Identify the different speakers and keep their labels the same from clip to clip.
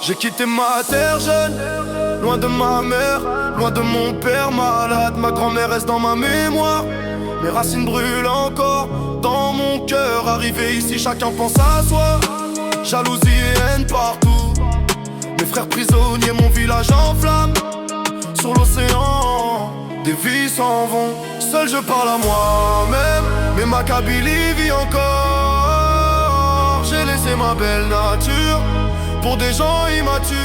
Speaker 1: J'ai quitté ma terre jeune, loin de ma mère, loin de mon père malade. Ma grand-mère reste dans ma mémoire, mes racines brûlent encore dans mon cœur. Arrivé ici, chacun pense à soi, jalousie et haine partout. Mes frères prisonniers, mon village en flammes. Sur l'océan, des vies s'en vont. Seul je parle à moi-même, mais ma Kabylie vit encore. J'ai laissé ma belle nature pour des gens immatures.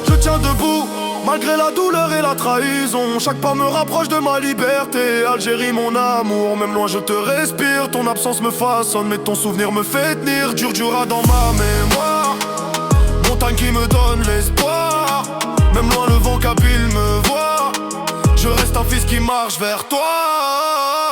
Speaker 1: Je tiens debout malgré la douleur et la trahison. Chaque pas me rapproche de ma liberté. Algérie mon amour, même loin je te respire. Ton absence me façonne mais ton souvenir me fait tenir. Djurdjura dans ma mémoire, montagne qui me donne l'espoir. Même loin le vent kabyle me voit. Je reste un fils qui marche vers toi.